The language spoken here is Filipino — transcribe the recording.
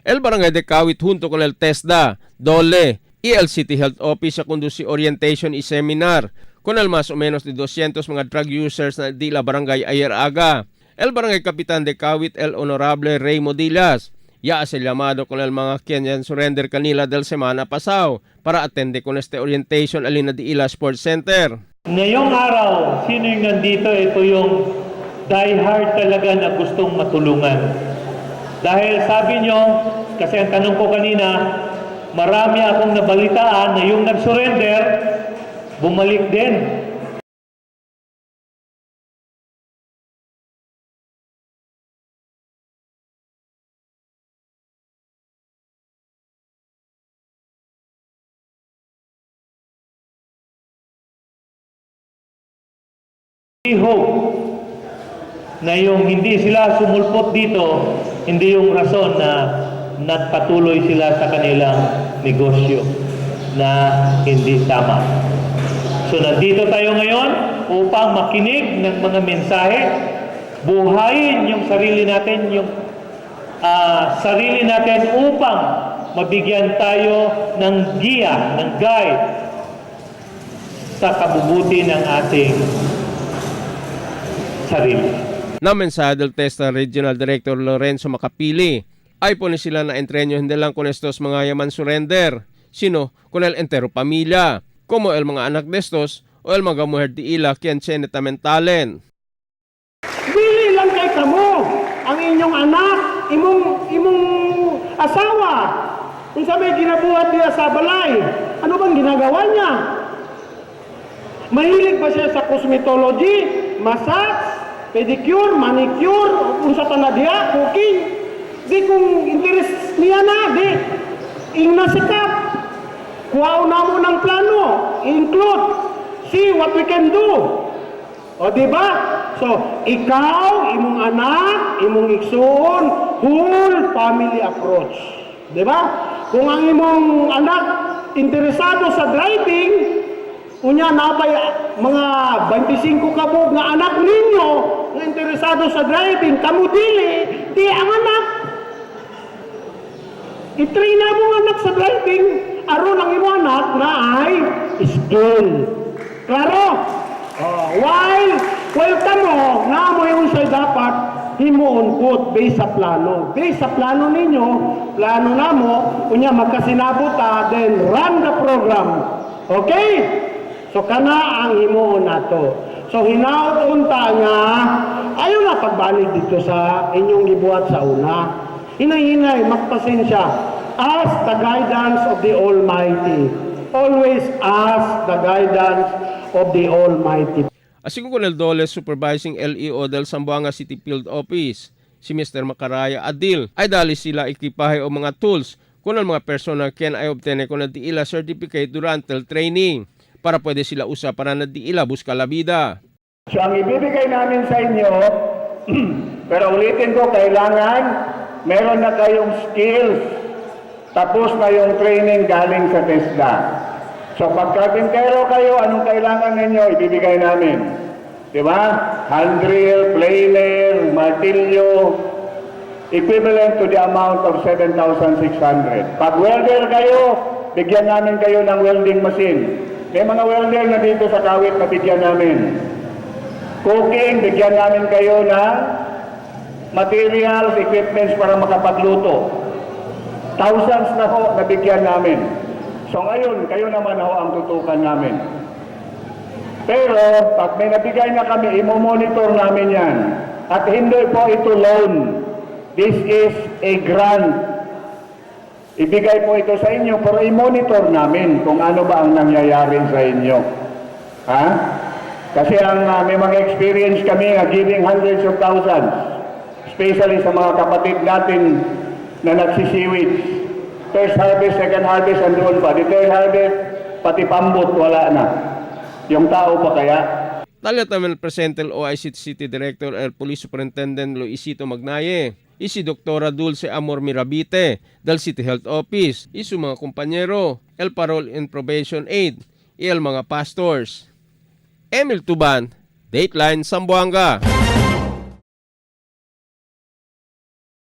El Barangay de Kawit junto con el TESDA, DOLE y el City Health Office sa conduci orientation y seminar con el más o menos de 200 mga drug users na di la barangay ayer aga. El Barangay Kapitan de Kawit, el Honorable Ray Modillas, ya hace llamado con el mga quien surrender kanila del semana pasado para atende con este orientation alina di ila Sports Center. Ngayong araw, sino yung nandito? Ito yung diehard talaga na gustong matulungan. Dahil sabi nyo, kasi ang tanong ko kanina, marami akong nabalitaan na yung nag-surrender, bumalik din. We hope na yung hindi sila sumulpot dito, hindi yung rason na nagpatuloy sila sa kanilang negosyo na hindi tama. So nandito tayo ngayon upang makinig ng mga mensahe, buhayin yung sarili natin, sarili natin upang mabigyan tayo ng giya, ng guide sa kabubuti ng ating sarili. Na mensahe del TESDA Regional Director Lorenzo Macapili ay pone sila na entrenyo hindi lang con estos mga yaman surrender, sino con el entero pamilya, como el mga anak de estos o el mga mujer di ila quien senetamentalen. Dili lang kay kamo ang inyong anak, imong asawa. Kung sa may ginabuhat niya sa balay, ano bang ginagawa niya? Mahilig ba siya sa cosmetology, massage, pedicure, manicure, kung sa tanadya, cooking? Di kung interest niya na, di. Ing nasikap. Kuhaw na mo ng plano. Include. See what we can do. O diba? So, ikaw, imong anak, imong iksoon, whole family approach. Diba? Kung ang imong anak interesado sa driving, unya napay mga 25 kabog nga anak ninyo nga interesado sa driving, kamo dili, di ang anak. I-train na mo anak sa driving, aron ang imo anak na ay skill. Klaro? While kamo, na mo yung say dapat himuon put based sa plano. Based sa plano ninyo, plano na mo, unya magkasinabot then run the program. Okay? So kana ang himuon nato. So hinaot unta nga ayaw na pagbalik dito sa inyong gibuhat sa una. Hinay-hinay, magpasensya. Ask the guidance of the Almighty. Always ask the guidance of the Almighty. Asing ko el Dole Supervising LEO del Zamboanga City Field Office, si Mr. Macaraya Adil, ay dali sila ekipahe o mga tools kung ang mga persona kien ay obtene kung di ila certificate durante el training para pwede sila usa para na di ila busca la vida. So ang ibibigay namin sa inyo, pero ulitin ko, kailangan meron na kayong skills, tapos na yung training galing sa TESDA. So pagkatintero kayo, anong kailangan ninyo, ibibigay namin. Diba? Hand drill, planer, martilyo, equivalent to the amount of 7,600. Pag welder kayo, bigyan namin kayo ng welding machine. May mga welder na dito sa Kawit na bigyan namin. Cooking, bigyan namin kayo ng materials, equipments para makapagluto. Thousands na ho na bigyan namin. So ngayon, kayo naman ho ang tutukan namin. Pero, pag may nabigay na kami, imo-monitor namin yan. At hindi po ito loan. This is a grant. Ibigay po ito sa inyo, pero i-monitor namin kung ano ba ang nangyayari sa inyo. Ha? Kasi may mga experience kami giving hundreds of thousands, especially sa mga kapatid natin na nagsisiwits. First harvest, second harvest, andoon pa. The third harvest, pati pambot, wala na. Yung tao pa kaya? Talia también presente el OIC City Director, el Police Superintendent Luisito Magnaye, y si Doktora Dulce Amor Mirabite del City Health Office, y su mga kumpanyero, el Parole and Probation Aid, y el mga pastors. Emil Tuban, Dateline Zamboanga.